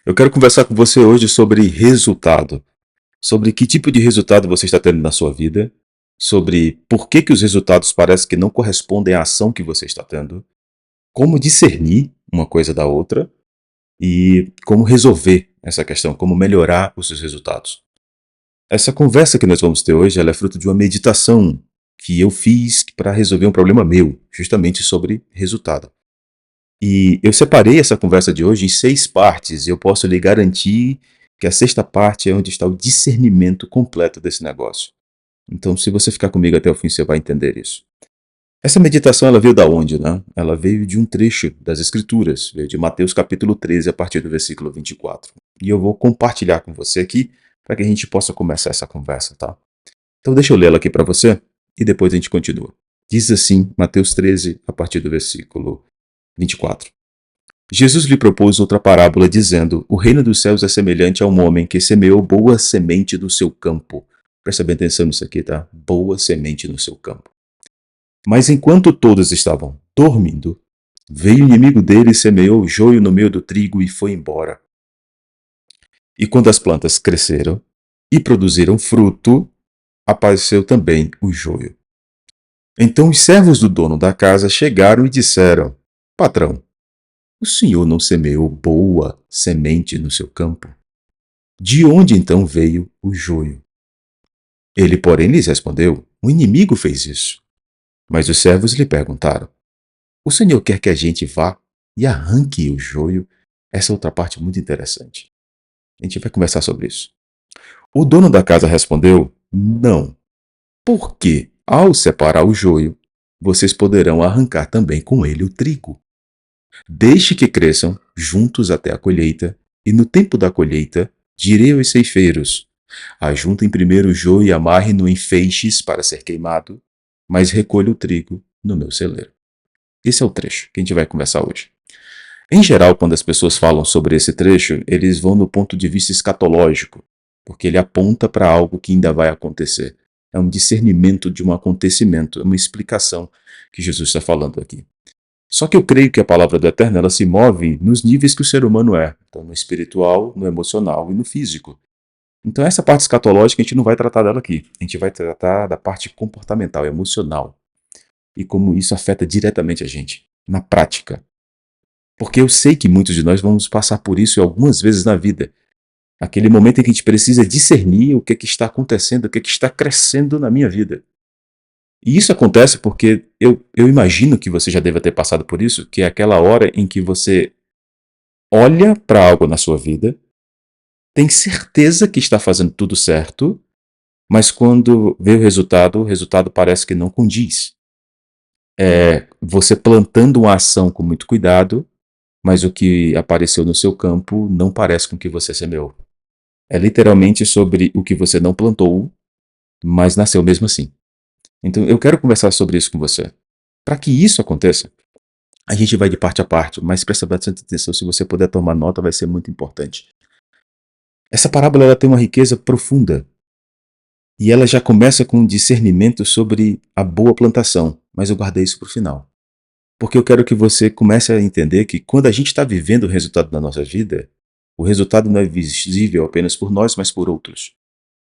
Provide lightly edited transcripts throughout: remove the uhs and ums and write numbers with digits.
Eu quero conversar com você hoje sobre resultado, sobre que tipo de resultado você está tendo na sua vida, sobre por que os resultados parecem que não correspondem à ação que você está tendo, como discernir uma coisa da outra e como resolver essa questão, como melhorar os seus resultados. Essa conversa que nós vamos ter hoje, ela é fruto de uma meditação que eu fiz para resolver um problema meu, justamente sobre resultado. E eu separei essa conversa de hoje em 6 partes e eu posso lhe garantir que a sexta parte é onde está o discernimento completo desse negócio. Então, se você ficar comigo até o fim, você vai entender isso. Essa meditação, ela veio da onde, né? Ela veio de um trecho das Escrituras, veio de Mateus capítulo 13, a partir do versículo 24. E eu vou compartilhar com você aqui para que a gente possa começar essa conversa, tá? Então, deixa eu lê-la aqui para você e depois a gente continua. Diz assim, Mateus 13, a partir do versículo 24. Jesus lhe propôs outra parábola, dizendo: O reino dos céus é semelhante a um homem que semeou boa semente no seu campo. Presta bem atenção nisso aqui, tá? Boa semente no seu campo. Mas enquanto todos estavam dormindo, veio o inimigo dele e semeou o joio no meio do trigo e foi embora. E quando as plantas cresceram e produziram fruto, apareceu também o joio. Então os servos do dono da casa chegaram e disseram: Patrão, o senhor não semeou boa semente no seu campo? De onde então veio o joio? Ele, porém, lhes respondeu: O inimigo fez isso. Mas os servos lhe perguntaram: O senhor quer que a gente vá e arranque o joio? Essa é outra parte muito interessante. A gente vai conversar sobre isso. O dono da casa respondeu: Não, porque ao separar o joio, vocês poderão arrancar também com ele o trigo. Deixe que cresçam juntos até a colheita, e no tempo da colheita, direi aos ceifeiros: ajuntem primeiro o joio e amarrem-no em feixes para ser queimado, mas recolha o trigo no meu celeiro. Esse é o trecho que a gente vai conversar hoje. Em geral, quando as pessoas falam sobre esse trecho, eles vão no ponto de vista escatológico, porque ele aponta para algo que ainda vai acontecer. É um discernimento de um acontecimento, é uma explicação que Jesus está falando aqui. Só que eu creio que a palavra do Eterno, ela se move nos níveis que o ser humano é. Então, no espiritual, no emocional e no físico. Então, essa parte escatológica, a gente não vai tratar dela aqui. A gente vai tratar da parte comportamental, emocional. E como isso afeta diretamente a gente, na prática. Porque eu sei que muitos de nós vamos passar por isso algumas vezes na vida. Aquele momento em que a gente precisa discernir o que está acontecendo, o que está crescendo na minha vida. E isso acontece porque eu imagino que você já deva ter passado por isso, que é aquela hora em que você olha para algo na sua vida, tem certeza que está fazendo tudo certo, mas quando vê o resultado parece que não condiz. É você plantando uma ação com muito cuidado, mas o que apareceu no seu campo não parece com o que você semeou. É literalmente sobre o que você não plantou, mas nasceu mesmo assim. Então eu quero conversar sobre isso com você. Para que isso aconteça, a gente vai de parte a parte, mas presta bastante atenção, se você puder tomar nota vai ser muito importante. Essa parábola ela tem uma riqueza profunda. E ela já começa com um discernimento sobre a boa plantação, mas eu guardei isso para o final. Porque eu quero que você comece a entender que quando a gente está vivendo o resultado da nossa vida, o resultado não é visível apenas por nós, mas por outros.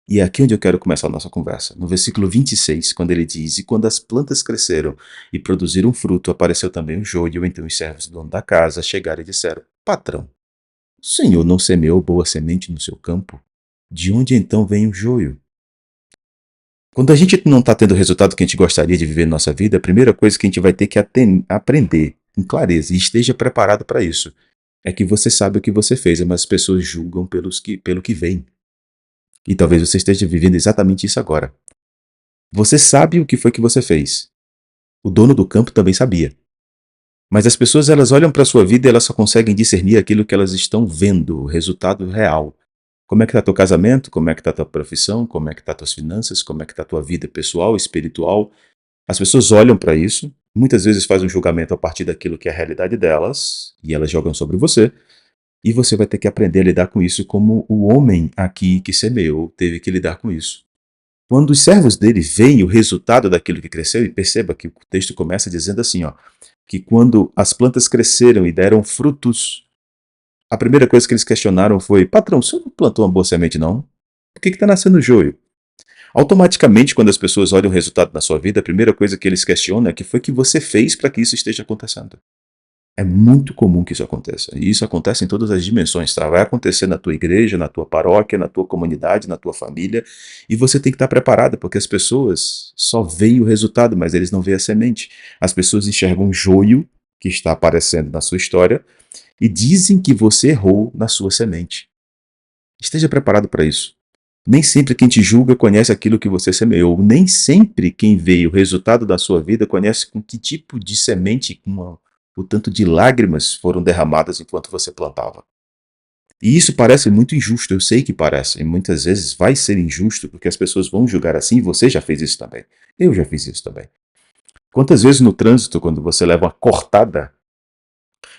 E é aqui onde eu quero começar a nossa conversa. No versículo 26, quando ele diz: E quando as plantas cresceram e produziram fruto, apareceu também o joio. Então os servos do dono da casa chegaram e disseram: Patrão, o senhor não semeou boa semente no seu campo? De onde então vem o joio? Quando a gente não está tendo o resultado que a gente gostaria de viver na nossa vida, a primeira coisa que a gente vai ter que aprender com clareza, e esteja preparado para isso, é que você sabe o que você fez, mas as pessoas julgam pelo que vem. E talvez você esteja vivendo exatamente isso agora. Você sabe o que foi que você fez. O dono do campo também sabia. Mas as pessoas elas olham para a sua vida e elas só conseguem discernir aquilo que elas estão vendo, o resultado real. Como é que está teu casamento? Como é que está tua profissão? Como é que está tuas finanças? Como é que está tua vida pessoal, espiritual? As pessoas olham para isso, muitas vezes fazem um julgamento a partir daquilo que é a realidade delas, e elas jogam sobre você, e você vai ter que aprender a lidar com isso como o homem aqui que semeou teve que lidar com isso. Quando os servos dele veem o resultado daquilo que cresceu, e perceba que o texto começa dizendo assim, ó, que quando as plantas cresceram e deram frutos, A primeira coisa que eles questionaram foi: patrão, o senhor não plantou uma boa semente, não? Por que está nascendo joio? Automaticamente, quando as pessoas olham o resultado na sua vida, a primeira coisa que eles questionam é o que foi que você fez para que isso esteja acontecendo. É muito comum que isso aconteça. E isso acontece em todas as dimensões, tá? Vai acontecer na tua igreja, na tua paróquia, na tua comunidade, na tua família. E você tem que estar preparado, porque as pessoas só veem o resultado, mas eles não veem a semente. As pessoas enxergam o joio que está aparecendo na sua história e dizem que você errou na sua semente. Esteja preparado para isso. Nem sempre quem te julga conhece aquilo que você semeou. Nem sempre quem vê o resultado da sua vida conhece com que tipo de semente, o tanto de lágrimas foram derramadas enquanto você plantava. E isso parece muito injusto, eu sei que parece, e muitas vezes vai ser injusto, porque as pessoas vão julgar assim, e você já fez isso também. Eu já fiz isso também. Quantas vezes no trânsito, quando você leva uma cortada,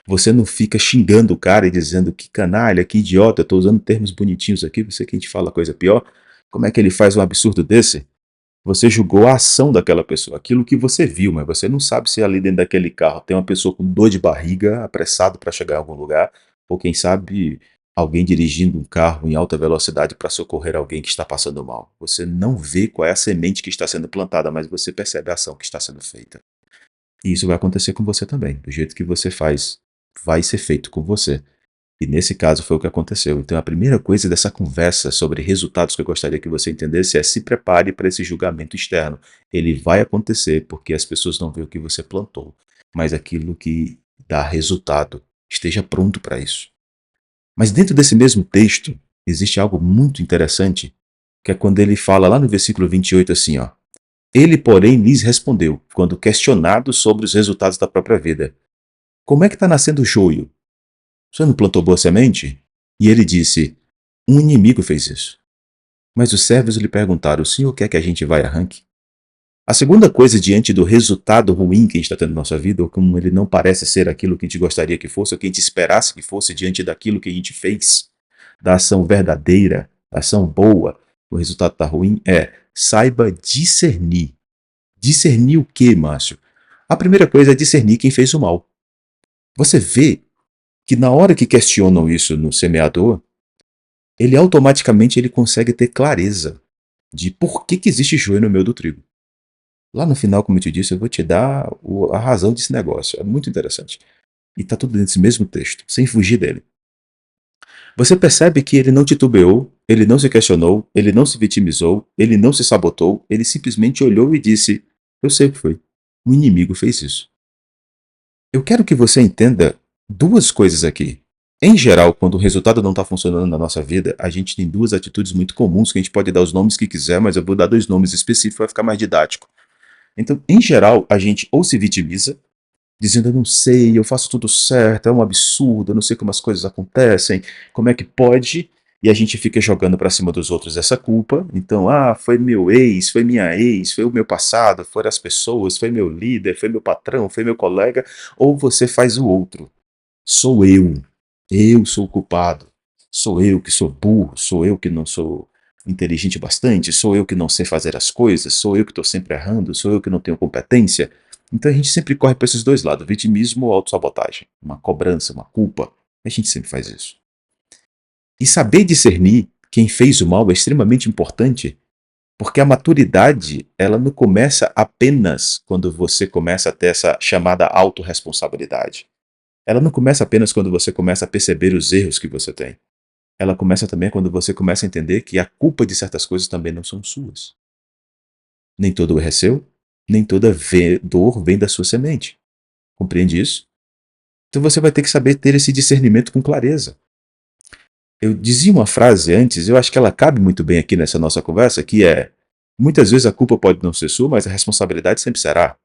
você não fica xingando o cara e dizendo que canalha, que idiota, eu estou usando termos bonitinhos aqui, você que a gente fala coisa pior, como é que ele faz um absurdo desse? Você julgou a ação daquela pessoa, aquilo que você viu, mas você não sabe se ali dentro daquele carro tem uma pessoa com dor de barriga, apressado para chegar em algum lugar, ou quem sabe alguém dirigindo um carro em alta velocidade para socorrer alguém que está passando mal. Você não vê qual é a semente que está sendo plantada, mas você percebe a ação que está sendo feita. E isso vai acontecer com você também. Do jeito que você faz, vai ser feito com você. E nesse caso foi o que aconteceu. Então a primeira coisa dessa conversa sobre resultados que eu gostaria que você entendesse é: se prepare para esse julgamento externo. Ele vai acontecer porque as pessoas não veem o que você plantou, mas aquilo que dá resultado. Esteja pronto para isso. Mas dentro desse mesmo texto, existe algo muito interessante, que é quando ele fala lá no versículo 28 assim, ó. Ele, porém, lhes respondeu, quando questionado sobre os resultados da própria vida: como é que está nascendo o joio? Você não plantou boa semente? E ele disse: um inimigo fez isso. Mas os servos lhe perguntaram: o senhor quer que a gente vá e arranque? A segunda coisa diante do resultado ruim que a gente está tendo na nossa vida, ou como ele não parece ser aquilo que a gente gostaria que fosse, ou que a gente esperasse que fosse diante daquilo que a gente fez, da ação verdadeira, da ação boa, o resultado está ruim, saiba discernir. Discernir o que, Márcio? A primeira coisa é discernir quem fez o mal. Você vê que na hora que questionam isso no semeador, ele automaticamente ele consegue ter clareza de por que existe joio no meio do trigo. Lá no final, como eu te disse, eu vou te dar a razão desse negócio. É muito interessante. E está tudo dentro desse mesmo texto, sem fugir dele. Você percebe que ele não titubeou, ele não se questionou, ele não se vitimizou, ele não se sabotou, ele simplesmente olhou e disse: eu sei o que foi. O inimigo fez isso. Eu quero que você entenda duas coisas aqui. Em geral, quando o resultado não está funcionando na nossa vida, a gente tem duas atitudes muito comuns que a gente pode dar os nomes que quiser, mas eu vou dar dois nomes específicos para ficar mais didático. Então, em geral, a gente ou se vitimiza, dizendo: eu não sei, eu faço tudo certo, é um absurdo, eu não sei como as coisas acontecem, como é que pode? E a gente fica jogando para cima dos outros essa culpa. Então, foi meu ex, foi minha ex, foi o meu passado, foram as pessoas, foi meu líder, foi meu patrão, foi meu colega. Ou você faz o outro. Sou eu. Eu sou o culpado. Sou eu que sou burro, sou eu que não sou inteligente bastante, sou eu que não sei fazer as coisas, sou eu que estou sempre errando, sou eu que não tenho competência. Então a gente sempre corre para esses dois lados, vitimismo ou autossabotagem, uma cobrança, uma culpa. A gente sempre faz isso. E saber discernir quem fez o mal é extremamente importante, porque a maturidade, ela não começa apenas quando você começa a ter essa chamada autorresponsabilidade. Ela não começa apenas quando você começa a perceber os erros que você tem. Ela começa também quando você começa a entender que a culpa de certas coisas também não são suas. Nem todo erro é seu, nem toda dor vem da sua semente. Compreende isso? Então você vai ter que saber ter esse discernimento com clareza. Eu dizia uma frase antes, eu acho que ela cabe muito bem aqui nessa nossa conversa, que é: muitas vezes a culpa pode não ser sua, mas a responsabilidade sempre será.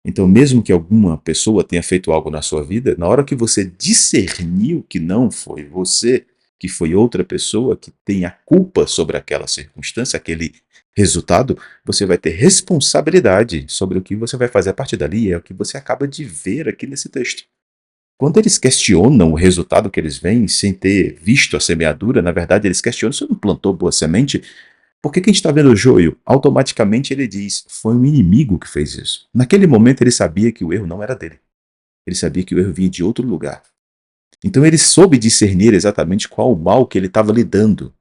Então, mesmo que alguma pessoa tenha feito algo na sua vida, na hora que você discerniu que não foi você, que foi outra pessoa que tem a culpa sobre aquela circunstância, aquele resultado, você vai ter responsabilidade sobre o que você vai fazer a partir dali. É o que você acaba de ver aqui nesse texto. Quando eles questionam o resultado que eles veem, sem ter visto a semeadura, na verdade eles questionam: você não plantou boa semente? Por que a gente está vendo o joio? Automaticamente ele diz: foi um inimigo que fez isso. Naquele momento ele sabia que o erro não era dele. Ele sabia que o erro vinha de outro lugar. Então ele soube discernir exatamente qual o mal que ele estava lidando.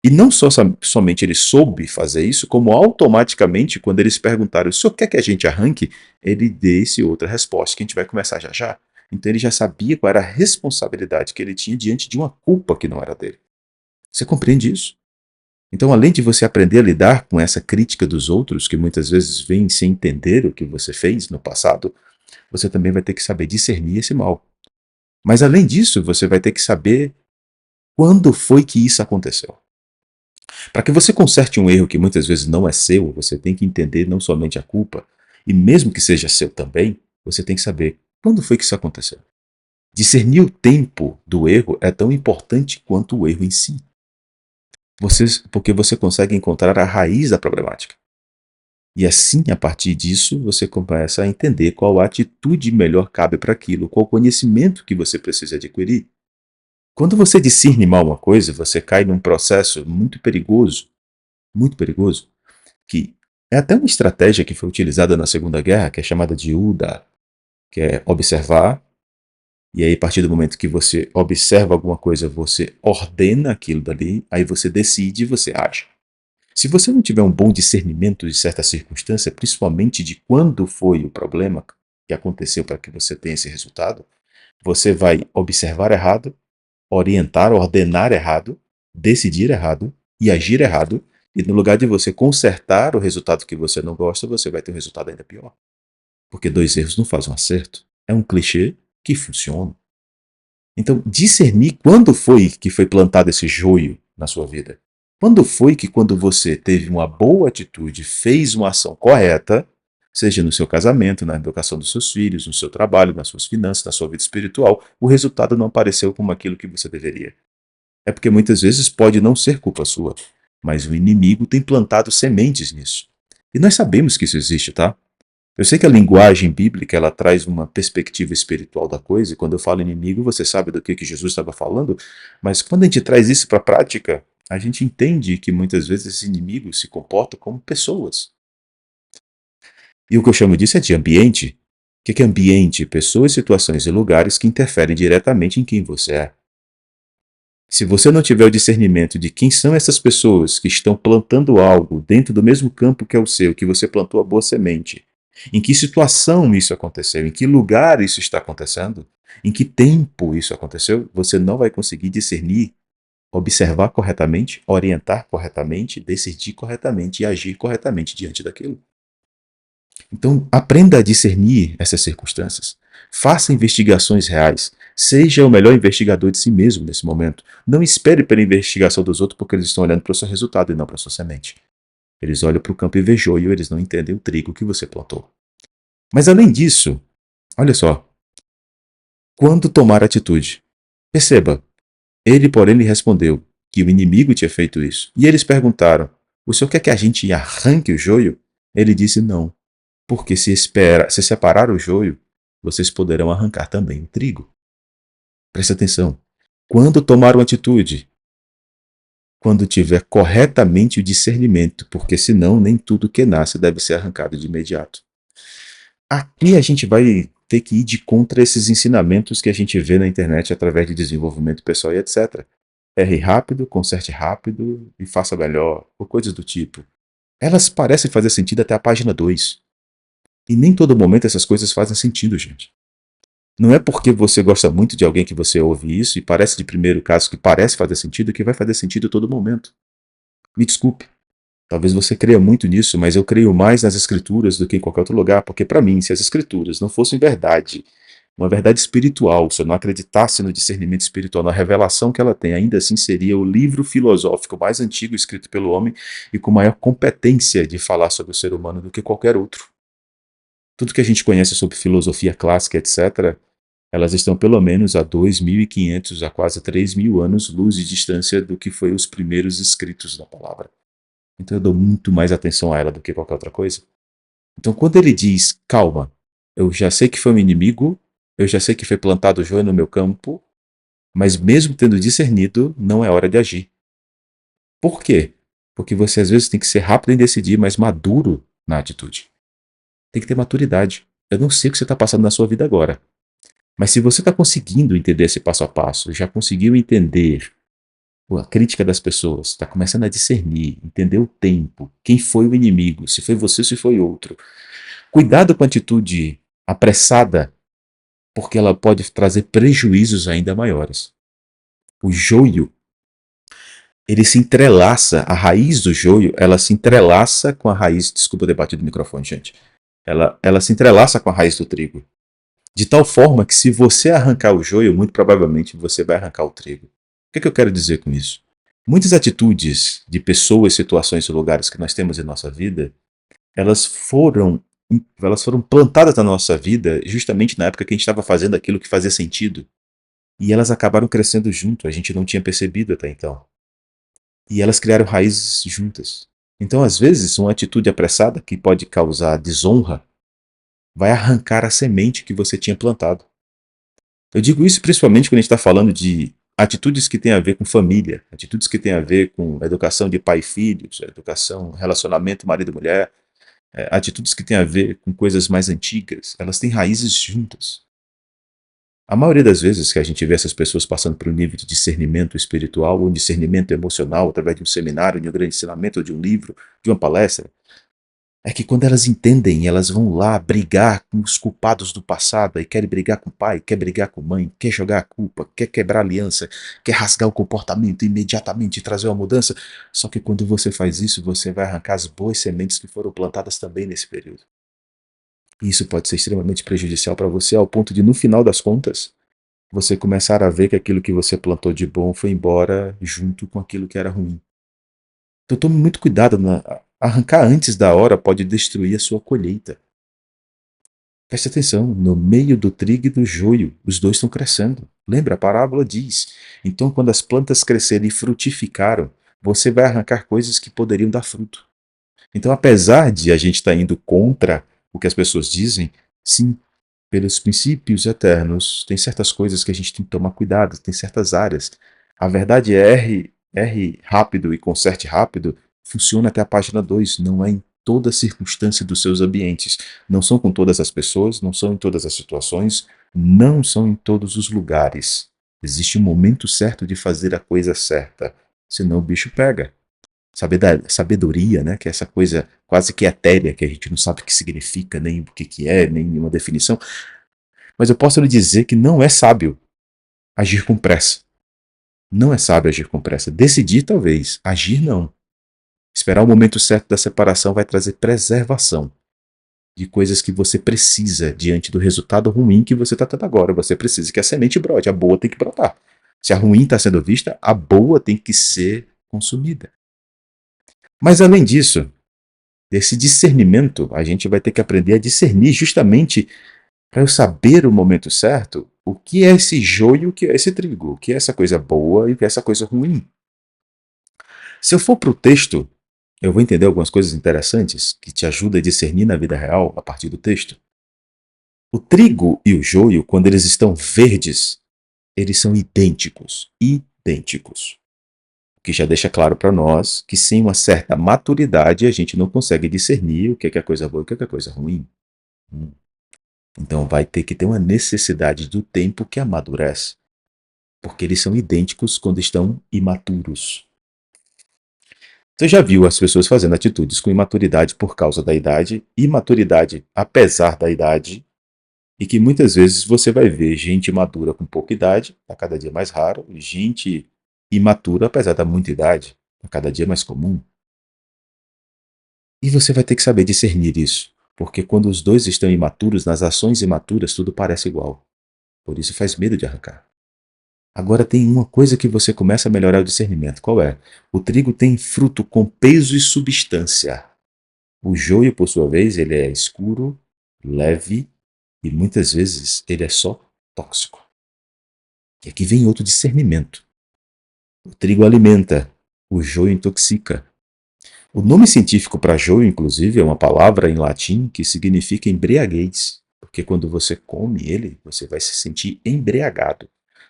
E não somente ele soube fazer isso, como automaticamente, quando eles perguntaram: o senhor quer que a gente arranque? Ele desse outra resposta, que a gente vai começar já já. Então ele já sabia qual era a responsabilidade que ele tinha diante de uma culpa que não era dele. Você compreende isso? Então, além de você aprender a lidar com essa crítica dos outros, que muitas vezes vem sem entender o que você fez no passado, você também vai ter que saber discernir esse mal. Mas além disso, você vai ter que saber quando foi que isso aconteceu. Para que você conserte um erro que muitas vezes não é seu, você tem que entender não somente a culpa, e mesmo que seja seu também, você tem que saber quando foi que isso aconteceu. Discernir o tempo do erro é tão importante quanto o erro em si. Porque você consegue encontrar a raiz da problemática. E assim, a partir disso, você começa a entender qual atitude melhor cabe para aquilo, qual conhecimento que você precisa adquirir. Quando você discerne mal uma coisa, você cai num processo muito perigoso, que é até uma estratégia que foi utilizada na Segunda Guerra, que é chamada de UDA, que é observar, e aí a partir do momento que você observa alguma coisa, você ordena aquilo dali, aí você decide e você age. Se você não tiver um bom discernimento de certa circunstância, principalmente de quando foi o problema que aconteceu para que você tenha esse resultado, você vai observar errado, orientar, ordenar errado, decidir errado e agir errado, e no lugar de você consertar o resultado que você não gosta, você vai ter um resultado ainda pior. Porque dois erros não fazem um acerto. É um clichê que funciona. Então, discernir quando foi que foi plantado esse joio na sua vida. Quando foi que, quando você teve uma boa atitude, fez uma ação correta, seja no seu casamento, na educação dos seus filhos, no seu trabalho, nas suas finanças, na sua vida espiritual, o resultado não apareceu como aquilo que você deveria. É porque muitas vezes pode não ser culpa sua, mas o inimigo tem plantado sementes nisso. E nós sabemos que isso existe, tá? Eu sei que a linguagem bíblica ela traz uma perspectiva espiritual da coisa, e quando eu falo inimigo, você sabe do que Jesus estava falando, mas quando a gente traz isso para a prática, a gente entende que muitas vezes esses inimigos se comportam como pessoas. E o que eu chamo disso é de ambiente. O que é ambiente? Pessoas, situações e lugares que interferem diretamente em quem você é. Se você não tiver o discernimento de quem são essas pessoas que estão plantando algo dentro do mesmo campo que é o seu, que você plantou a boa semente, em que situação isso aconteceu, em que lugar isso está acontecendo, em que tempo isso aconteceu, você não vai conseguir discernir, observar corretamente, orientar corretamente, decidir corretamente e agir corretamente diante daquilo. Então, aprenda a discernir essas circunstâncias. Faça investigações reais. Seja o melhor investigador de si mesmo nesse momento. Não espere pela investigação dos outros porque eles estão olhando para o seu resultado e não para a sua semente. Eles olham para o campo invejoso e eles não entendem o trigo que você plantou. Mas além disso, olha só, quando tomar atitude? Perceba, ele, porém, lhe respondeu que o inimigo tinha feito isso. E eles perguntaram: o senhor quer que a gente arranque o joio? Ele disse: não. Porque se separar o joio, vocês poderão arrancar também o trigo. Preste atenção. Quando tomar uma atitude? Quando tiver corretamente o discernimento, porque senão nem tudo que nasce deve ser arrancado de imediato. Aqui a gente vai ter que ir de contra esses ensinamentos que a gente vê na internet através de desenvolvimento pessoal e etc. Erre rápido, conserte rápido e faça melhor, ou coisas do tipo. Elas parecem fazer sentido até a página 2. E nem todo momento essas coisas fazem sentido, gente. Não é porque você gosta muito de alguém que você ouve isso e parece de primeiro caso que parece fazer sentido que vai fazer sentido a todo momento. Me desculpe. Talvez você creia muito nisso, mas eu creio mais nas escrituras do que em qualquer outro lugar, porque para mim, se as escrituras não fossem verdade, uma verdade espiritual, se eu não acreditasse no discernimento espiritual, na revelação que ela tem, ainda assim seria o livro filosófico mais antigo escrito pelo homem e com maior competência de falar sobre o ser humano do que qualquer outro. Tudo que a gente conhece sobre filosofia clássica, etc., elas estão pelo menos a 2.500 a quase 3.000 anos luz de distância do que foi os primeiros escritos da palavra. Então eu dou muito mais atenção a ela do que qualquer outra coisa. Então quando ele diz, calma, eu já sei que foi um inimigo, eu já sei que foi plantado joio no meu campo, mas mesmo tendo discernido, não é hora de agir. Por quê? Porque você às vezes tem que ser rápido em decidir, mas maduro na atitude. Tem que ter maturidade. Eu não sei o que você está passando na sua vida agora. Mas se você está conseguindo entender esse passo a passo, já conseguiu entender a crítica das pessoas, está começando a discernir, entender o tempo, quem foi o inimigo, se foi você ou se foi outro. Cuidado com a atitude apressada, porque ela pode trazer prejuízos ainda maiores. O joio, ele se entrelaça, a raiz do joio, ela se entrelaça com a raiz, desculpa ter batido no microfone, gente. Ela se entrelaça com a raiz do trigo. De tal forma que se você arrancar o joio, muito provavelmente você vai arrancar o trigo. O que eu quero dizer com isso? Muitas atitudes de pessoas, situações e lugares que nós temos em nossa vida, elas foram, elas foram plantadas na nossa vida justamente na época que a gente estava fazendo aquilo que fazia sentido. E elas acabaram crescendo junto, a gente não tinha percebido até então. E elas criaram raízes juntas. Então, às vezes, uma atitude apressada que pode causar desonra vai arrancar a semente que você tinha plantado. Eu digo isso principalmente quando a gente está falando de atitudes que têm a ver com família, atitudes que têm a ver com educação de pai e filhos, educação, relacionamento marido-mulher, atitudes que têm a ver com coisas mais antigas. Elas têm raízes juntas. A maioria das vezes que a gente vê essas pessoas passando por um nível de discernimento espiritual ou discernimento emocional através de um seminário, de um grande ensinamento, ou de um livro, de uma palestra, é que quando elas entendem, elas vão lá brigar com os culpados do passado, e querem brigar com o pai, quer brigar com a mãe, quer jogar a culpa, quer quebrar a aliança, quer rasgar o comportamento imediatamente e trazer uma mudança. Só que quando você faz isso, você vai arrancar as boas sementes que foram plantadas também nesse período. E isso pode ser extremamente prejudicial para você, ao ponto de, no final das contas, você começar a ver que aquilo que você plantou de bom foi embora junto com aquilo que era ruim. Então tome muito cuidado. Arrancar antes da hora pode destruir a sua colheita. Preste atenção, no meio do trigo e do joio, os dois estão crescendo. Lembra, a parábola diz: então quando as plantas crescerem e frutificaram, você vai arrancar coisas que poderiam dar fruto. Então, apesar de a gente estar indo contra o que as pessoas dizem, sim, pelos princípios eternos, tem certas coisas que a gente tem que tomar cuidado, tem certas áreas. A verdade é R rápido e conserte rápido funciona até a página 2, não é em toda circunstância dos seus ambientes. Não são com todas as pessoas, não são em todas as situações, não são em todos os lugares. Existe um momento certo de fazer a coisa certa, senão o bicho pega. Sabedoria, né, que é essa coisa quase que etérea, que a gente não sabe o que significa, nem o que é, nem uma definição. Mas eu posso lhe dizer que não é sábio agir com pressa. Não é sábio agir com pressa. Decidir, talvez. Agir, não. Esperar o momento certo da separação vai trazer preservação de coisas que você precisa diante do resultado ruim que você está tendo agora. Você precisa que a semente brote. A boa tem que brotar. Se a ruim está sendo vista, a boa tem que ser consumida. Mas, além disso, desse discernimento, a gente vai ter que aprender a discernir justamente para eu saber o momento certo, o que é esse joio, o que é esse trigo, o que é essa coisa boa e o que é essa coisa ruim. Se eu for para o texto, eu vou entender algumas coisas interessantes que te ajudam a discernir na vida real a partir do texto. O trigo e o joio, quando eles estão verdes, eles são idênticos. Idênticos. O que já deixa claro para nós que sem uma certa maturidade a gente não consegue discernir o que é coisa boa e o que é coisa ruim. Então vai ter que ter uma necessidade do tempo que amadurece, porque eles são idênticos quando estão imaturos. Você já viu as pessoas fazendo atitudes com imaturidade por causa da idade, imaturidade apesar da idade, e que muitas vezes você vai ver gente madura com pouca idade, a cada dia mais raro, e gente imatura apesar da muita idade, a cada dia mais comum. E você vai ter que saber discernir isso, porque quando os dois estão imaturos, nas ações imaturas, tudo parece igual. Por isso faz medo de arrancar. Agora tem uma coisa que você começa a melhorar o discernimento. Qual é? O trigo tem fruto com peso e substância. O joio, por sua vez, ele é escuro, leve e muitas vezes ele é só tóxico. E aqui vem outro discernimento. O trigo alimenta, o joio intoxica. O nome científico para joio, inclusive, é uma palavra em latim que significa embriaguez, porque quando você come ele, você vai se sentir embriagado.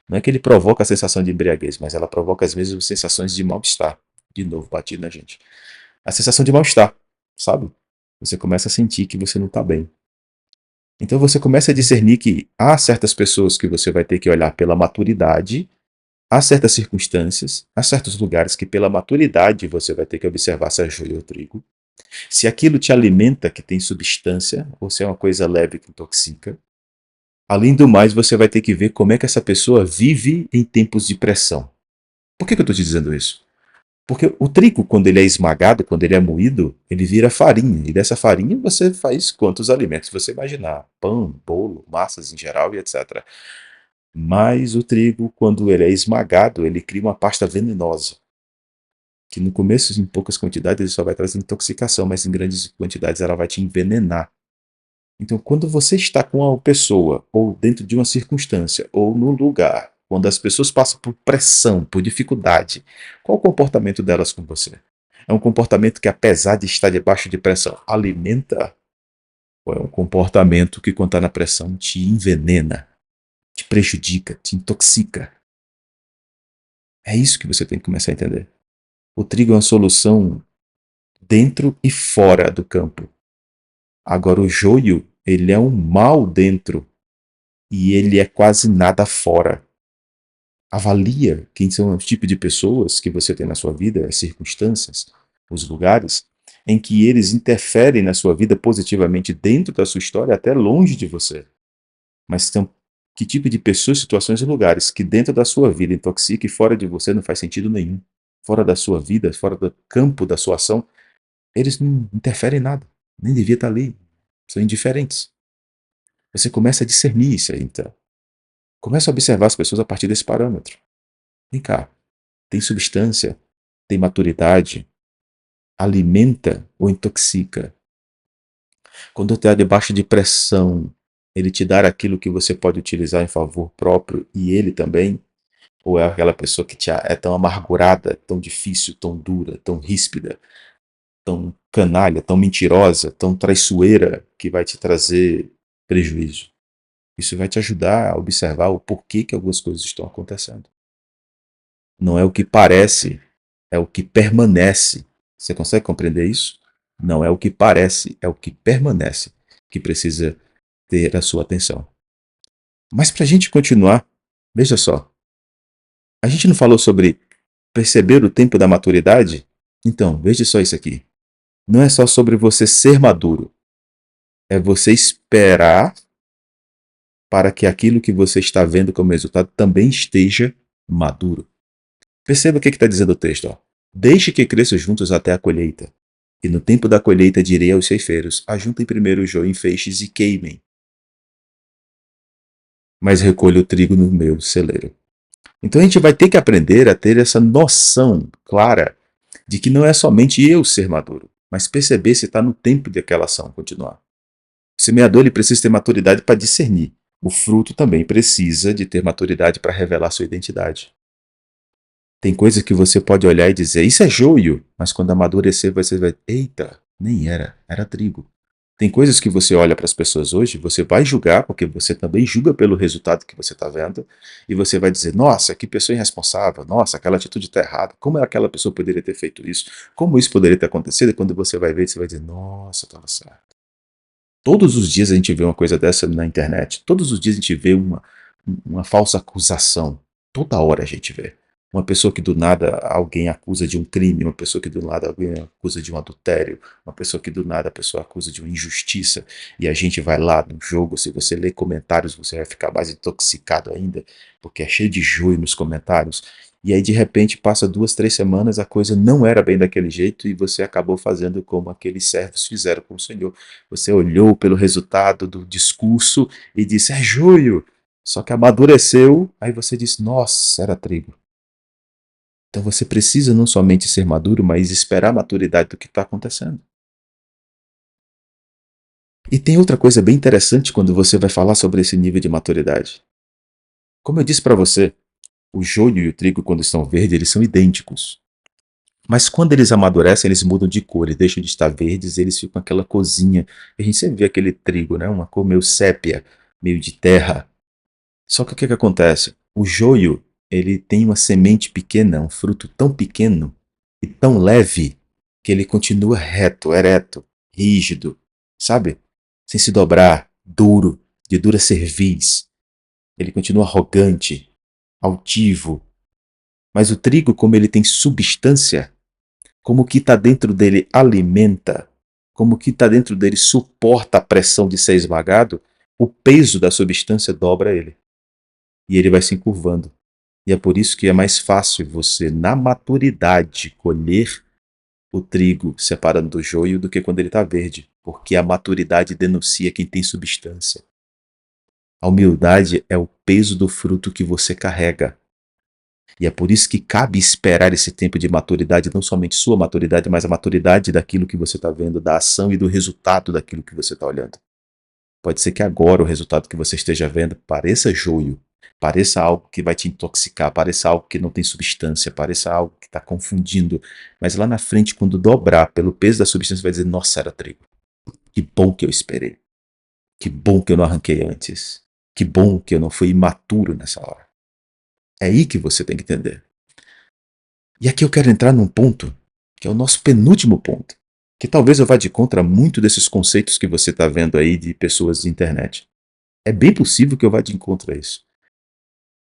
Não é que ele provoca a sensação de embriaguez, mas ela provoca às vezes sensações de mal-estar. De novo, batido na gente. A sensação de mal-estar, sabe? Você começa a sentir que você não está bem. Então você começa a discernir que há certas pessoas que você vai ter que olhar pela maturidade, há certas circunstâncias, há certos lugares que pela maturidade você vai ter que observar se é joio ou trigo. Se aquilo te alimenta, que tem substância, ou se é uma coisa leve que intoxica. Além do mais, você vai ter que ver como é que essa pessoa vive em tempos de pressão. Por que eu estou te dizendo isso? Porque o trigo, quando ele é esmagado, quando ele é moído, ele vira farinha. E dessa farinha você faz quantos alimentos você imaginar. Pão, bolo, massas em geral e etc. Mas o trigo, quando ele é esmagado, ele cria uma pasta venenosa. Que no começo, em poucas quantidades, ele só vai trazer intoxicação, mas em grandes quantidades ela vai te envenenar. Então, quando você está com uma pessoa, ou dentro de uma circunstância, ou no lugar, quando as pessoas passam por pressão, por dificuldade, qual o comportamento delas com você? É um comportamento que, apesar de estar debaixo de pressão, alimenta? Ou é um comportamento que, quando está na pressão, te envenena, te prejudica, te intoxica? É isso que você tem que começar a entender. O trigo é uma solução dentro e fora do campo. Agora, o joio, ele é um mal dentro e ele é quase nada fora. Avalia quem são os tipos de pessoas que você tem na sua vida, as circunstâncias, os lugares em que eles interferem na sua vida positivamente dentro da sua história, até longe de você. Mas são que tipo de pessoas, situações e lugares que dentro da sua vida intoxica e fora de você não faz sentido nenhum. Fora da sua vida, fora do campo da sua ação, eles não interferem em nada. Nem devia estar ali. São indiferentes. Você começa a discernir isso aí, então. Começa a observar as pessoas a partir desse parâmetro. Vem cá, tem substância, tem maturidade, alimenta ou intoxica? Quando está debaixo de pressão, ele te dá aquilo que você pode utilizar em favor próprio e ele também? Ou é aquela pessoa que é tão amargurada, tão difícil, tão dura, tão ríspida, tão canalha, tão mentirosa, tão traiçoeira, que vai te trazer prejuízo? Isso vai te ajudar a observar o porquê que algumas coisas estão acontecendo. Não é o que parece, é o que permanece. Você consegue compreender isso? Não é o que parece, é o que permanece que precisa ter a sua atenção. Mas para a gente continuar, veja só, a gente não falou sobre perceber o tempo da maturidade? Então, veja só isso aqui. Não é só sobre você ser maduro, é você esperar para que aquilo que você está vendo como resultado também esteja maduro. Perceba o que está dizendo o texto. Ó. Deixe que cresçam juntos até a colheita. E no tempo da colheita direi aos ceifeiros: ajuntem primeiro o joio em feixes e queimem, mas recolha o trigo no meu celeiro. Então a gente vai ter que aprender a ter essa noção clara de que não é somente eu ser maduro, mas perceber se está no tempo daquela ação continuar. O semeador ele precisa ter maturidade para discernir. O fruto também precisa de ter maturidade para revelar sua identidade. Tem coisas que você pode olhar e dizer, isso é joio, mas quando amadurecer você vai, eita, nem era, era trigo. Tem coisas que você olha para as pessoas hoje, você vai julgar, porque você também julga pelo resultado que você está vendo, e você vai dizer, nossa, que pessoa irresponsável, nossa, aquela atitude está errada, como aquela pessoa poderia ter feito isso, como isso poderia ter acontecido, e quando você vai ver, você vai dizer, nossa, estava certo. Todos os dias a gente vê uma coisa dessa na internet, todos os dias a gente vê uma falsa acusação, toda hora a gente vê. Uma pessoa que do nada alguém acusa de um crime, uma pessoa que do nada alguém acusa de um adultério, uma pessoa que do nada a pessoa acusa de uma injustiça, e a gente vai lá no jogo, se você ler comentários você vai ficar mais intoxicado ainda, porque é cheio de joio nos comentários, e aí de repente passa 2, 3 semanas, a coisa não era bem daquele jeito e você acabou fazendo como aqueles servos fizeram com o Senhor. Você olhou pelo resultado do discurso e disse, é joio, só que amadureceu, aí você disse, nossa, era trigo. Então você precisa não somente ser maduro, mas esperar a maturidade do que está acontecendo. E tem outra coisa bem interessante quando você vai falar sobre esse nível de maturidade. Como eu disse para você, o joio e o trigo, quando estão verdes, eles são idênticos. Mas quando eles amadurecem, eles mudam de cor, eles deixam de estar verdes, eles ficam aquela corzinha. A gente sempre vê aquele trigo, né? Uma cor meio sépia, meio de terra. Só que o que que acontece? O joio, ele tem uma semente pequena, um fruto tão pequeno e tão leve que ele continua reto, ereto, rígido, sabe? Sem se dobrar. duro, de dura cerviz. Ele continua arrogante, altivo. Mas o trigo, como ele tem substância, como o que está dentro dele alimenta, como o que está dentro dele suporta a pressão de ser esmagado, o peso da substância dobra ele. E ele vai se encurvando. E é por isso que é mais fácil você, na maturidade, colher o trigo separando do joio do que quando ele está verde. Porque a maturidade denuncia quem tem substância. A humildade é o peso do fruto que você carrega. E é por isso que cabe esperar esse tempo de maturidade, não somente sua maturidade, mas a maturidade daquilo que você está vendo, da ação e do resultado daquilo que você está olhando. Pode ser que agora o resultado que você esteja vendo pareça joio, pareça algo que vai te intoxicar, pareça algo que não tem substância, pareça algo que está confundindo, mas lá na frente, quando dobrar pelo peso da substância, vai dizer, nossa, era trigo. Que bom que eu esperei. Que bom que eu não arranquei antes. Que bom que eu não fui imaturo nessa hora. É aí que você tem que entender. E aqui eu quero entrar num ponto, que é o nosso penúltimo ponto, que talvez eu vá de contra muito desses conceitos que você está vendo aí de pessoas de internet. É bem possível que eu vá de encontro a isso.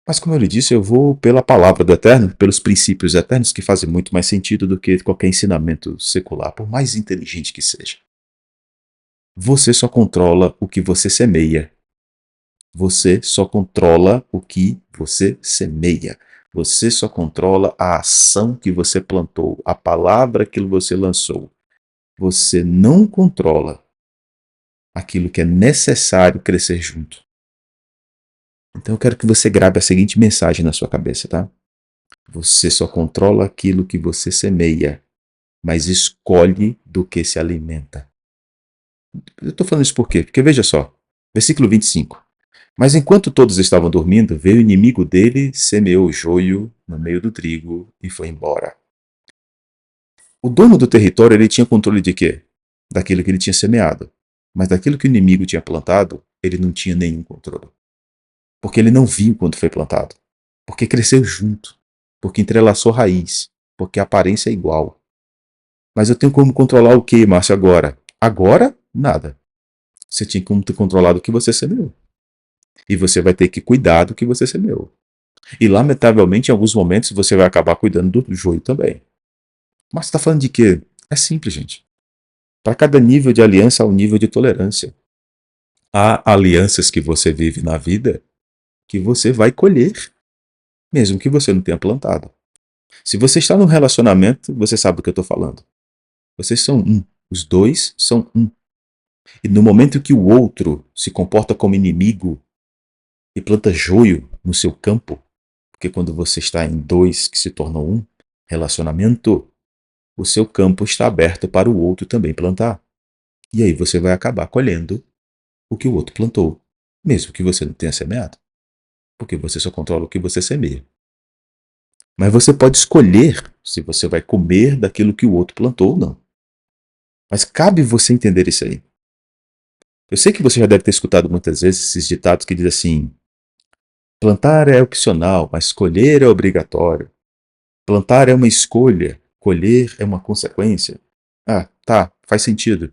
Mas como eu lhe disse, eu vou pela palavra do Eterno, pelos princípios eternos que fazem muito mais sentido do que qualquer ensinamento secular, por mais inteligente que seja. Você só controla o que você semeia. Você só controla o que você semeia. Você só controla a ação que você plantou, a palavra que você lançou. Você não controla aquilo que é necessário crescer junto. Então eu quero que você grave a seguinte mensagem na sua cabeça, tá? Você só controla aquilo que você semeia, mas escolhe do que se alimenta. Eu estou falando isso por quê? Porque veja só, versículo 25. Mas enquanto todos estavam dormindo, veio o inimigo dele, semeou o joio no meio do trigo e foi embora. O dono do território ele tinha controle de quê? Daquilo que ele tinha semeado. Mas daquilo que o inimigo tinha plantado, ele não tinha nenhum controle. Porque ele não viu quando foi plantado. Porque cresceu junto. Porque entrelaçou raiz. Porque a aparência é igual. Mas eu tenho como controlar o que, Márcio, agora? Agora, nada. Você tinha como ter controlado o que você semeou. E você vai ter que cuidar do que você semeou. E, lamentavelmente, em alguns momentos, você vai acabar cuidando do joio também. Mas você está falando de quê? É simples, gente. Para cada nível de aliança há um nível de tolerância. Há alianças que você vive na vida que você vai colher, mesmo que você não tenha plantado. Se você está num relacionamento, você sabe do que eu estou falando. Vocês são um. Os dois são um. E no momento que o outro se comporta como inimigo e planta joio no seu campo, porque quando você está em dois que se tornam um relacionamento, o seu campo está aberto para o outro também plantar. E aí você vai acabar colhendo o que o outro plantou, mesmo que você não tenha semeado, porque você só controla o que você semeia. Mas você pode escolher se você vai comer daquilo que o outro plantou ou não. Mas cabe você entender isso aí. Eu sei que você já deve ter escutado muitas vezes esses ditados que dizem assim: plantar é opcional, mas colher é obrigatório. Plantar é uma escolha, colher é uma consequência. Ah, tá, faz sentido.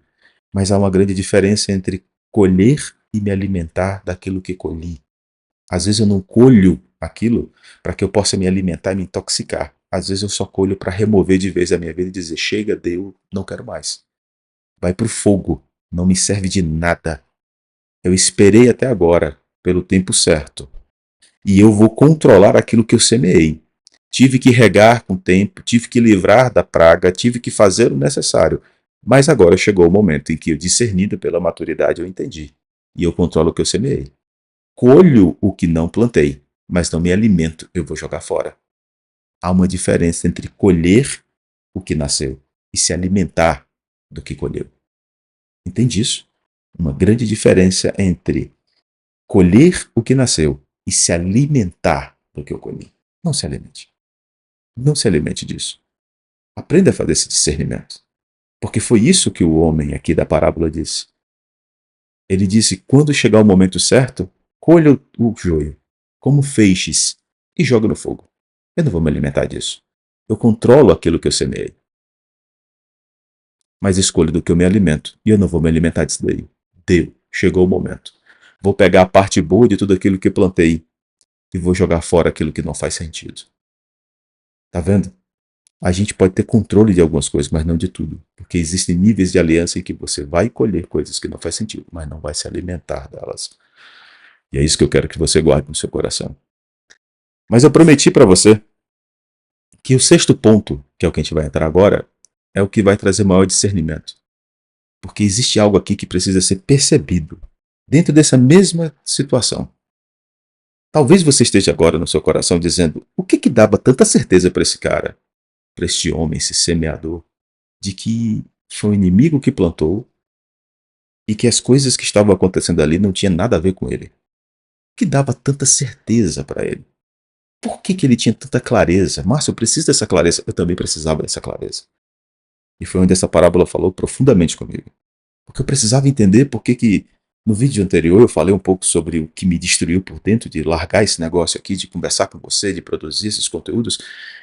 Mas há uma grande diferença entre colher e me alimentar daquilo que colhi. Às vezes eu não colho aquilo para que eu possa me alimentar e me intoxicar. Às vezes eu só colho para remover de vez a minha vida e dizer: chega, deu, não quero mais. Vai para o fogo, não me serve de nada. Eu esperei até agora, pelo tempo certo. E eu vou controlar aquilo que eu semeei. Tive que regar com o tempo, tive que livrar da praga, tive que fazer o necessário. Mas agora chegou o momento em que eu, discernido pela maturidade, eu entendi. E eu controlo o que eu semeei. Colho o que não plantei, mas não me alimento, eu vou jogar fora. Há uma diferença entre colher o que nasceu e se alimentar do que colheu. Entende isso? Uma grande diferença entre colher o que nasceu e se alimentar do que eu colhi. Não se alimente. Não se alimente disso. Aprenda a fazer esse discernimento. Porque foi isso que o homem aqui da parábola disse. Ele disse: quando chegar o momento certo, colha o joio, como feixes, e joga no fogo. Eu não vou me alimentar disso. Eu controlo aquilo que eu semeei. Mas escolho do que eu me alimento. E eu não vou me alimentar disso daí. Deu. Chegou o momento. Vou pegar a parte boa de tudo aquilo que plantei e vou jogar fora aquilo que não faz sentido. Tá vendo? A gente pode ter controle de algumas coisas, mas não de tudo. Porque existem níveis de aliança em que você vai colher coisas que não faz sentido, mas não vai se alimentar delas. E é isso que eu quero que você guarde no seu coração. Mas eu prometi para você que o sexto ponto, que é o que a gente vai entrar agora, é o que vai trazer maior discernimento. Porque existe algo aqui que precisa ser percebido dentro dessa mesma situação. Talvez você esteja agora no seu coração dizendo: o que dava tanta certeza para esse cara, para este homem, esse semeador, de que foi o inimigo que plantou e que as coisas que estavam acontecendo ali não tinham nada a ver com ele? O que dava tanta certeza para ele? Por que ele tinha tanta clareza? Márcio, eu preciso dessa clareza. Eu também precisava dessa clareza. E foi onde essa parábola falou profundamente comigo. Porque eu precisava entender por que no vídeo anterior eu falei um pouco sobre o que me destruiu por dentro, de largar esse negócio aqui, de conversar com você, de produzir esses conteúdos.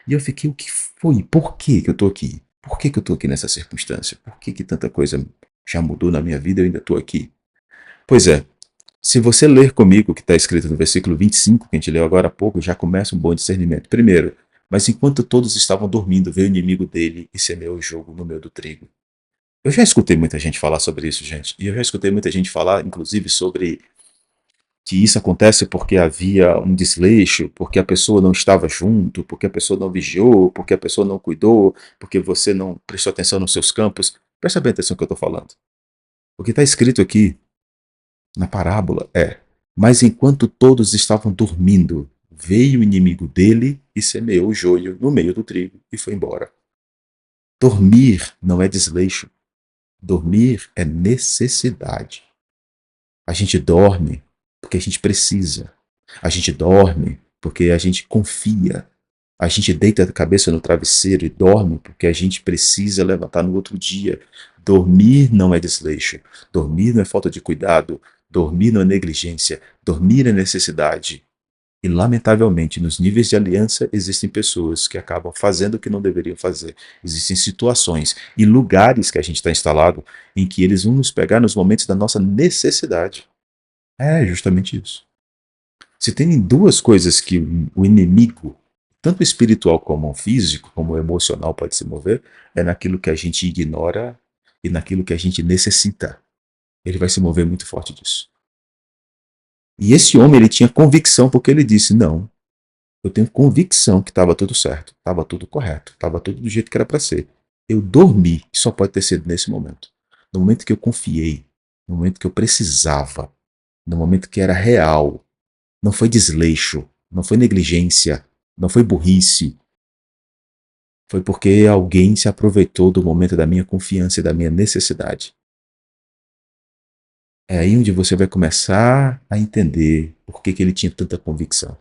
E eu fiquei, o que foi? Por que eu estou aqui? Por que eu estou aqui nessa circunstância? Por que tanta coisa já mudou na minha vida e eu ainda estou aqui? Pois é, se você ler comigo o que está escrito no versículo 25, que a gente leu agora há pouco, já começa um bom discernimento. Primeiro, mas enquanto todos estavam dormindo, veio o inimigo dele e semeou o jogo no meio do trigo. Eu já escutei muita gente falar sobre isso, gente. E eu já escutei muita gente falar, inclusive, sobre que isso acontece porque havia um desleixo, porque a pessoa não estava junto, porque a pessoa não vigiou, porque a pessoa não cuidou, porque você não prestou atenção nos seus campos. Presta bem atenção no que eu estou falando. O que está escrito aqui na parábola é: mas enquanto todos estavam dormindo, veio o inimigo dele e semeou o joio no meio do trigo e foi embora. Dormir não é desleixo. Dormir é necessidade. A gente dorme porque a gente precisa. A gente dorme porque a gente confia. A gente deita a cabeça no travesseiro e dorme porque a gente precisa levantar no outro dia. Dormir não é desleixo. Dormir não é falta de cuidado. Dormir não é negligência. Dormir é necessidade. E, lamentavelmente, nos níveis de aliança, existem pessoas que acabam fazendo o que não deveriam fazer. Existem situações e lugares que a gente está instalado em que eles vão nos pegar nos momentos da nossa necessidade. É justamente isso. Se tem duas coisas que o inimigo, tanto espiritual como físico, como emocional, pode se mover, é naquilo que a gente ignora e naquilo que a gente necessita. Ele vai se mover muito forte disso. E esse homem, ele tinha convicção, porque ele disse: não, eu tenho convicção que estava tudo certo, estava tudo correto, estava tudo do jeito que era para ser. Eu dormi, e só pode ter sido nesse momento. No momento que eu confiei, no momento que eu precisava, no momento que era real. Não foi desleixo, não foi negligência, não foi burrice. Foi porque alguém se aproveitou do momento da minha confiança e da minha necessidade. É aí onde você vai começar a entender por que ele tinha tanta convicção.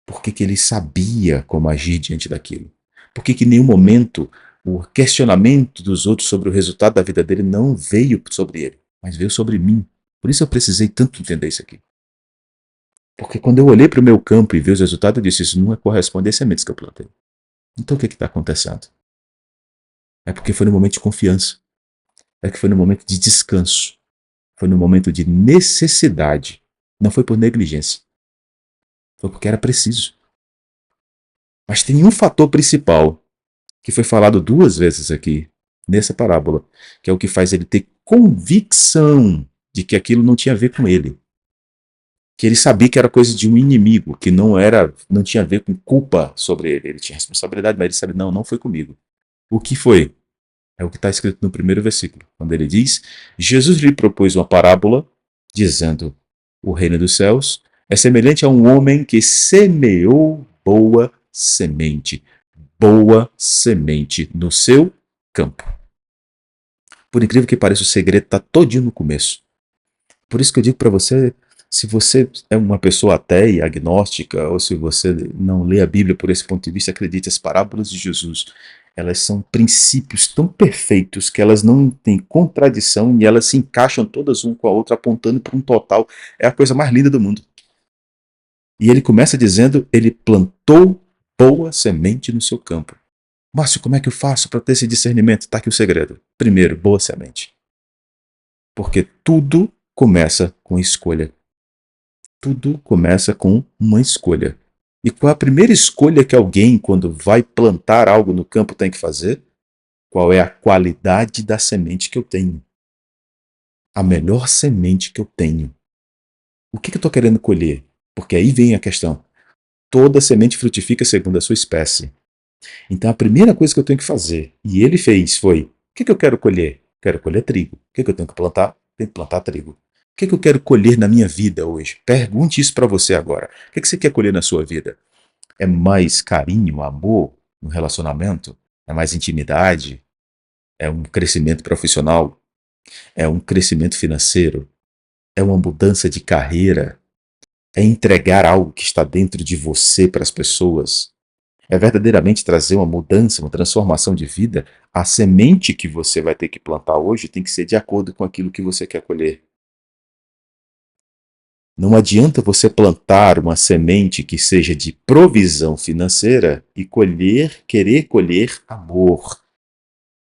Por que ele sabia como agir diante daquilo. Por que em nenhum momento o questionamento dos outros sobre o resultado da vida dele não veio sobre ele, mas veio sobre mim. Por isso eu precisei tanto entender isso aqui. Porque quando eu olhei para o meu campo e vi os resultados, eu disse: isso não corresponde às sementes que eu plantei. Então o que está acontecendo? É porque foi no momento de confiança. É que foi no momento de descanso. Foi no momento de necessidade. Não foi por negligência. Foi porque era preciso. Mas tem um fator principal que foi falado duas vezes aqui nessa parábola, que é o que faz ele ter convicção de que aquilo não tinha a ver com ele. Que ele sabia que era coisa de um inimigo, que não tinha a ver com culpa sobre ele. Ele tinha responsabilidade, mas ele sabe: não foi comigo. O que foi? É o que está escrito no primeiro versículo, quando ele diz: Jesus lhe propôs uma parábola, dizendo: o reino dos céus é semelhante a um homem que semeou boa semente no seu campo. Por incrível que pareça, o segredo está todinho no começo. Por isso que eu digo para você: se você é uma pessoa ateia, agnóstica, ou se você não lê a Bíblia por esse ponto de vista, acredite, as parábolas de Jesus, elas são princípios tão perfeitos que elas não têm contradição e elas se encaixam todas uma com a outra, apontando para um total. É a coisa mais linda do mundo. E ele começa dizendo: ele plantou boa semente no seu campo. Márcio, como é que eu faço para ter esse discernimento? Está aqui o segredo. Primeiro, boa semente. Porque tudo começa com escolha. Tudo começa com uma escolha. E qual é a primeira escolha que alguém, quando vai plantar algo no campo, tem que fazer? Qual é a qualidade da semente que eu tenho? A melhor semente que eu tenho. O que eu estou querendo colher? Porque aí vem a questão. Toda semente frutifica segundo a sua espécie. Então a primeira coisa que eu tenho que fazer, e ele fez, foi: o que eu quero colher? Quero colher trigo. O que eu tenho que plantar? Tenho que plantar trigo. O que eu quero colher na minha vida hoje? Pergunte isso para você agora. O que você quer colher na sua vida? É mais carinho, amor no relacionamento? É mais intimidade? É um crescimento profissional? É um crescimento financeiro? É uma mudança de carreira? É entregar algo que está dentro de você para as pessoas? É verdadeiramente trazer uma mudança, uma transformação de vida? A semente que você vai ter que plantar hoje tem que ser de acordo com aquilo que você quer colher. Não adianta você plantar uma semente que seja de provisão financeira e querer colher amor.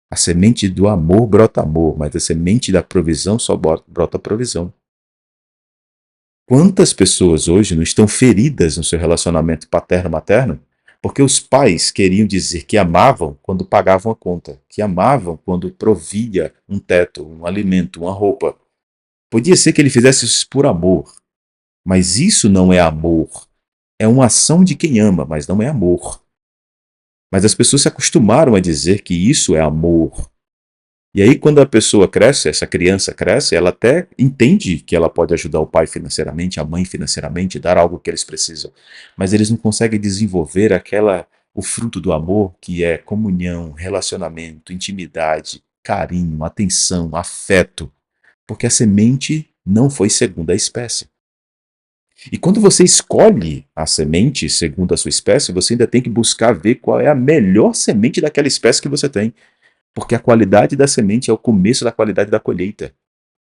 A semente do amor brota amor, mas a semente da provisão só brota provisão. Quantas pessoas hoje não estão feridas no seu relacionamento paterno-materno? Porque os pais queriam dizer que amavam quando pagavam a conta, que amavam quando provia um teto, um alimento, uma roupa. Podia ser que ele fizesse isso por amor, mas isso não é amor. É uma ação de quem ama, mas não é amor. Mas as pessoas se acostumaram a dizer que isso é amor. E aí, quando a pessoa cresce, essa criança cresce, ela até entende que ela pode ajudar o pai financeiramente, a mãe financeiramente, dar algo que eles precisam. Mas eles não conseguem desenvolver o fruto do amor, que é comunhão, relacionamento, intimidade, carinho, atenção, afeto. Porque a semente não foi segundo a espécie. E quando você escolhe a semente segundo a sua espécie, você ainda tem que buscar ver qual é a melhor semente daquela espécie que você tem. Porque a qualidade da semente é o começo da qualidade da colheita.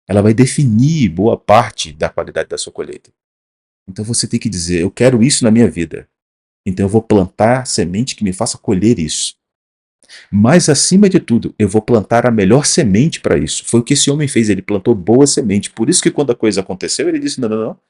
Ela vai definir boa parte da qualidade da sua colheita. Então você tem que dizer: eu quero isso na minha vida. Então eu vou plantar semente que me faça colher isso. Mas acima de tudo, eu vou plantar a melhor semente para isso. Foi o que esse homem fez, ele plantou boa semente. Por isso que quando a coisa aconteceu, ele disse: não, não, não.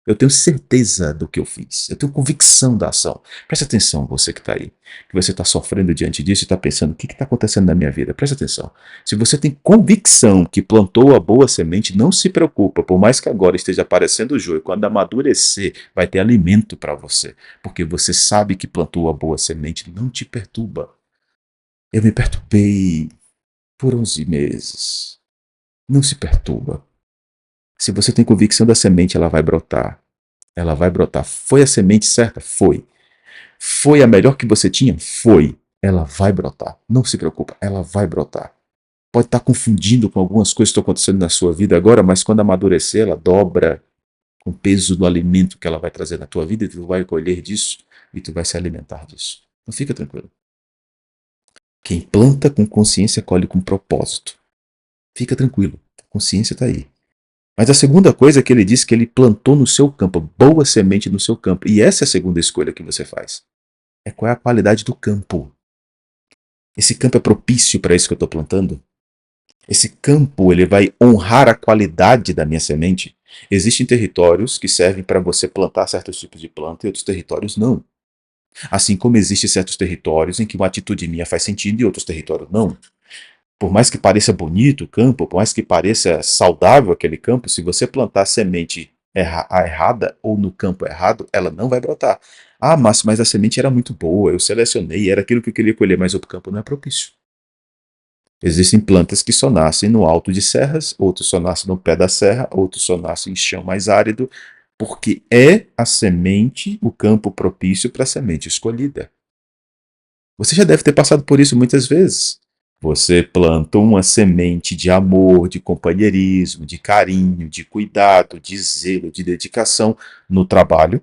Eu tenho certeza do que eu fiz. Eu tenho convicção da ação. Preste atenção, você que está aí. Que você está sofrendo diante disso e está pensando: o que está acontecendo na minha vida? Preste atenção. Se você tem convicção que plantou a boa semente, não se preocupa. Por mais que agora esteja aparecendo o joio, quando amadurecer, vai ter alimento para você. Porque você sabe que plantou a boa semente, não te perturba. Eu me perturbei por 11 meses. Não se perturba. Se você tem convicção da semente, ela vai brotar. Ela vai brotar. Foi a semente certa? Foi. Foi a melhor que você tinha? Foi. Ela vai brotar. Não se preocupa, ela vai brotar. Pode estar confundindo com algumas coisas que estão acontecendo na sua vida agora, mas quando amadurecer, ela dobra com o peso do alimento que ela vai trazer na tua vida e tu vai colher disso e tu vai se alimentar disso. Então fica tranquilo. Quem planta com consciência colhe com propósito. Fica tranquilo, a consciência está aí. Mas a segunda coisa é que ele disse que ele plantou no seu campo, boa semente no seu campo. E essa é a segunda escolha que você faz. É qual é a qualidade do campo. Esse campo é propício para isso que eu estou plantando? Esse campo ele vai honrar a qualidade da minha semente? Existem territórios que servem para você plantar certos tipos de planta e outros territórios não. Assim como existem certos territórios em que uma atitude minha faz sentido e outros territórios não. Por mais que pareça bonito o campo, por mais que pareça saudável aquele campo, se você plantar a semente errada ou no campo errado, ela não vai brotar. Ah, mas a semente era muito boa, eu selecionei, era aquilo que eu queria colher, mas o campo não é propício. Existem plantas que só nascem no alto de serras, outros só nascem no pé da serra, outros só nascem em chão mais árido, porque é a semente, o campo propício para a semente escolhida. Você já deve ter passado por isso muitas vezes. Você planta uma semente de amor, de companheirismo, de carinho, de cuidado, de zelo, de dedicação no trabalho.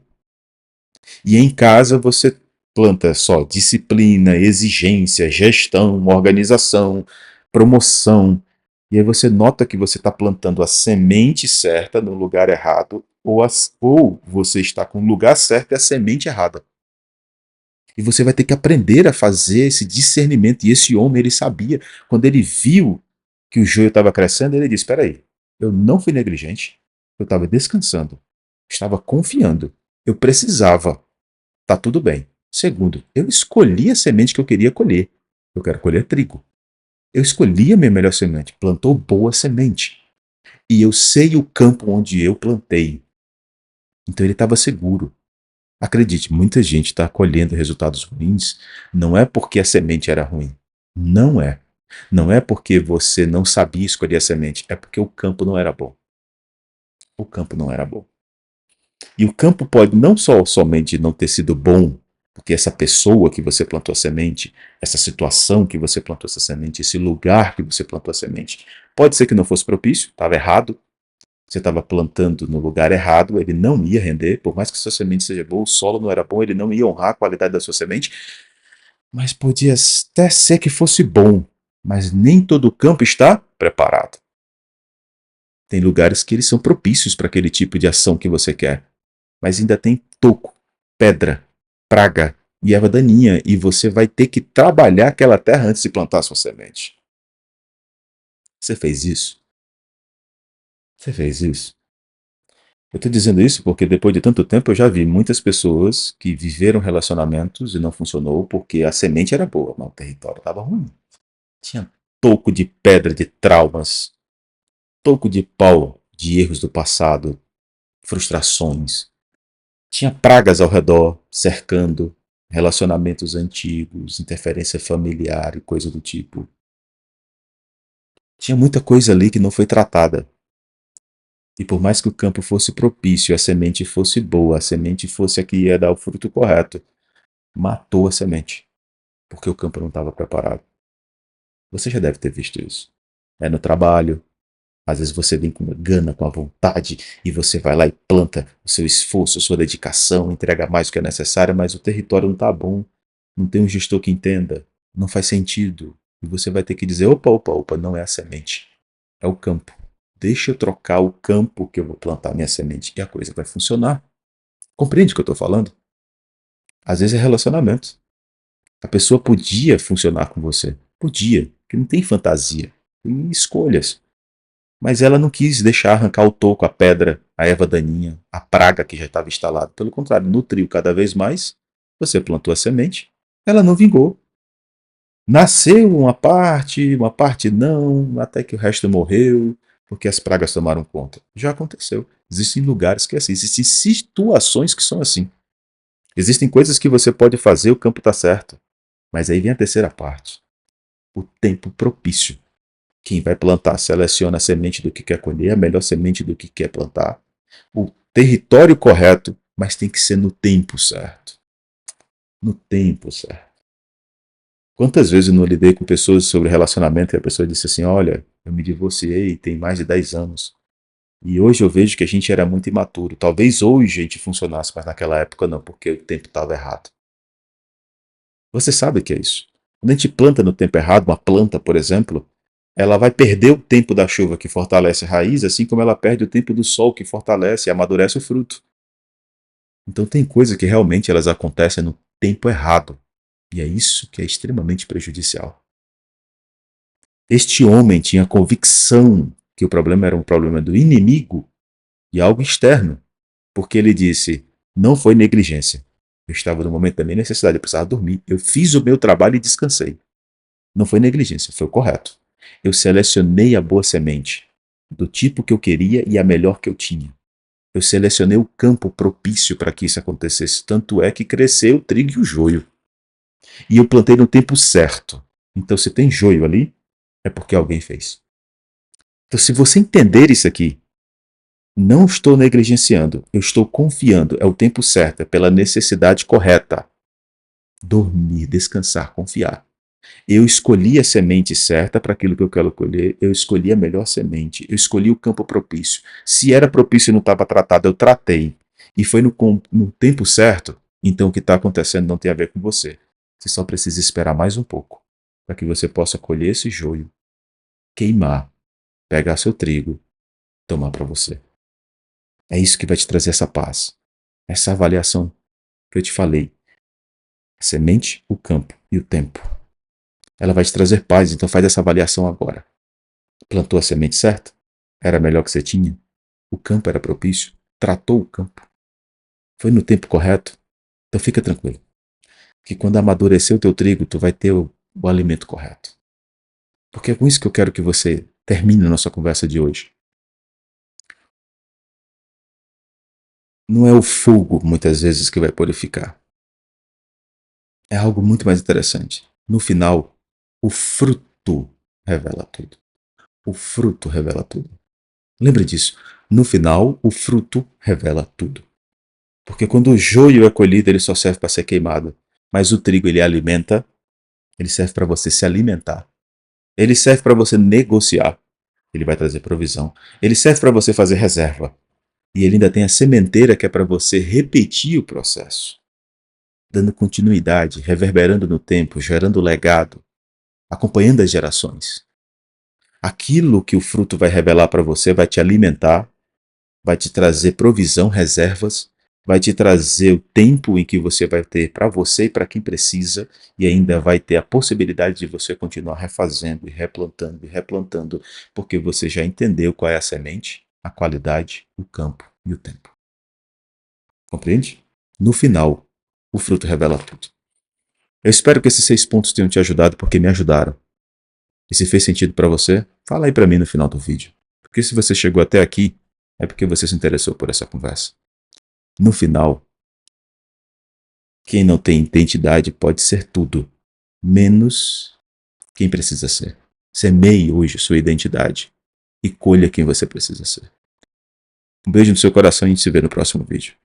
E em casa você planta só disciplina, exigência, gestão, organização, promoção. E aí você nota que você está plantando a semente certa no lugar errado, ou você está com o lugar certo e a semente errada. E você vai ter que aprender a fazer esse discernimento. E esse homem, ele sabia. Quando ele viu que o joio estava crescendo, ele disse: espera aí, eu não fui negligente, eu estava descansando, estava confiando, eu precisava, tá tudo bem. Segundo, eu escolhi a semente que eu queria colher. Eu quero colher trigo. Eu escolhi a minha melhor semente, plantou boa semente. E eu sei o campo onde eu plantei. Então ele estava seguro. Acredite, muita gente está colhendo resultados ruins, não é porque a semente era ruim. Não é. Não é porque você não sabia escolher a semente, é porque o campo não era bom. O campo não era bom. E o campo pode não só somente não ter sido bom, porque essa pessoa que você plantou a semente, essa situação que você plantou essa semente, esse lugar que você plantou a semente, pode ser que não fosse propício, estava errado, você estava plantando no lugar errado, ele não ia render, por mais que sua semente seja boa, o solo não era bom, ele não ia honrar a qualidade da sua semente, mas podia até ser que fosse bom, mas nem todo o campo está preparado. Tem lugares que eles são propícios para aquele tipo de ação que você quer, mas ainda tem toco, pedra, praga e erva daninha, e você vai ter que trabalhar aquela terra antes de plantar a sua semente. Você fez isso? Você fez isso? Eu estou dizendo isso porque depois de tanto tempo eu já vi muitas pessoas que viveram relacionamentos e não funcionou porque a semente era boa, mas o território estava ruim. Tinha toco de pedra de traumas, toco de pau de erros do passado, frustrações. Tinha pragas ao redor, cercando, relacionamentos antigos, interferência familiar e coisa do tipo. Tinha muita coisa ali que não foi tratada. E por mais que o campo fosse propício, a semente fosse boa, a semente fosse a que ia dar o fruto correto, matou a semente, porque o campo não estava preparado. Você já deve ter visto isso. É no trabalho, às vezes você vem com a gana, com a vontade, e você vai lá e planta o seu esforço, a sua dedicação, entrega mais do que é necessário, mas o território não está bom, não tem um gestor que entenda, não faz sentido. E você vai ter que dizer, opa, opa, opa, não é a semente, é o campo. Deixa eu trocar o campo que eu vou plantar minha semente e a coisa vai funcionar. Compreende o que eu estou falando? Às vezes é relacionamento. A pessoa podia funcionar com você. Podia, que não tem fantasia, tem escolhas. Mas ela não quis deixar arrancar o toco, a pedra, a erva daninha, a praga que já estava instalada. Pelo contrário, nutriu cada vez mais. Você plantou a semente, ela não vingou. Nasceu uma parte não, até que o resto morreu, porque as pragas tomaram conta. Já aconteceu. Existem lugares que é assim, existem situações que são assim. Existem coisas que você pode fazer, o campo está certo. Mas aí vem a terceira parte. O tempo propício. Quem vai plantar seleciona a semente do que quer colher, a melhor semente do que quer plantar. O território correto, mas tem que ser no tempo certo. No tempo certo. Quantas vezes eu não lidei com pessoas sobre relacionamento e a pessoa disse assim, olha, eu me divorciei tem mais de 10 anos. E hoje eu vejo que a gente era muito imaturo. Talvez hoje a gente funcionasse, mas naquela época não, porque o tempo estava errado. Você sabe o que é isso. Quando a gente planta no tempo errado, uma planta, por exemplo, ela vai perder o tempo da chuva que fortalece a raiz, assim como ela perde o tempo do sol que fortalece e amadurece o fruto. Então tem coisas que realmente elas acontecem no tempo errado. E é isso que é extremamente prejudicial. Este homem tinha convicção que o problema era um problema do inimigo e algo externo, porque ele disse, não foi negligência. Eu estava no momento da minha necessidade, eu precisava dormir. Eu fiz o meu trabalho e descansei. Não foi negligência, foi o correto. Eu selecionei a boa semente, do tipo que eu queria e a melhor que eu tinha. Eu selecionei o campo propício para que isso acontecesse, tanto é que cresceu o trigo e o joio. E eu plantei no tempo certo. Então, se tem joio ali, é porque alguém fez. Então, se você entender isso aqui, não estou negligenciando, eu estou confiando, é o tempo certo, é pela necessidade correta. Dormir, descansar, confiar. Eu escolhi a semente certa para aquilo que eu quero colher, eu escolhi a melhor semente, eu escolhi o campo propício. Se era propício e não estava tratado, eu tratei. E foi no tempo certo, então o que está acontecendo não tem a ver com você. Você só precisa esperar mais um pouco, para que você possa colher esse joio, queimar, pegar seu trigo, tomar para você. É isso que vai te trazer essa paz, essa avaliação que eu te falei. A semente, o campo e o tempo. Ela vai te trazer paz, então faz essa avaliação agora. Plantou a semente certa? Era melhor que você tinha? O campo era propício? Tratou o campo? Foi no tempo correto? Então fica tranquilo, que quando amadurecer o teu trigo, tu vai ter o alimento correto. Porque é com isso que eu quero que você termine a nossa conversa de hoje. Não é o fogo, muitas vezes, que vai purificar. É algo muito mais interessante. No final, o fruto revela tudo. O fruto revela tudo. Lembre disso. No final, o fruto revela tudo. Porque quando o joio é colhido, ele só serve para ser queimado. Mas o trigo, ele alimenta, ele serve para você se alimentar. Ele serve para você negociar. Ele vai trazer provisão. Ele serve para você fazer reserva. E ele ainda tem a sementeira que é para você repetir o processo, dando continuidade, reverberando no tempo, gerando legado, acompanhando as gerações. Aquilo que o fruto vai revelar para você vai te alimentar, vai te trazer provisão, reservas, vai te trazer o tempo em que você vai ter para você e para quem precisa, e ainda vai ter a possibilidade de você continuar refazendo e replantando, porque você já entendeu qual é a semente, a qualidade, o campo e o tempo. Compreende? No final, o fruto revela tudo. Eu espero que esses 6 pontos tenham te ajudado, porque me ajudaram. E se fez sentido para você, fala aí para mim no final do vídeo. Porque se você chegou até aqui, é porque você se interessou por essa conversa. No final, quem não tem identidade pode ser tudo, menos quem precisa ser. Semeie hoje sua identidade e colha quem você precisa ser. Um beijo no seu coração e a gente se vê no próximo vídeo.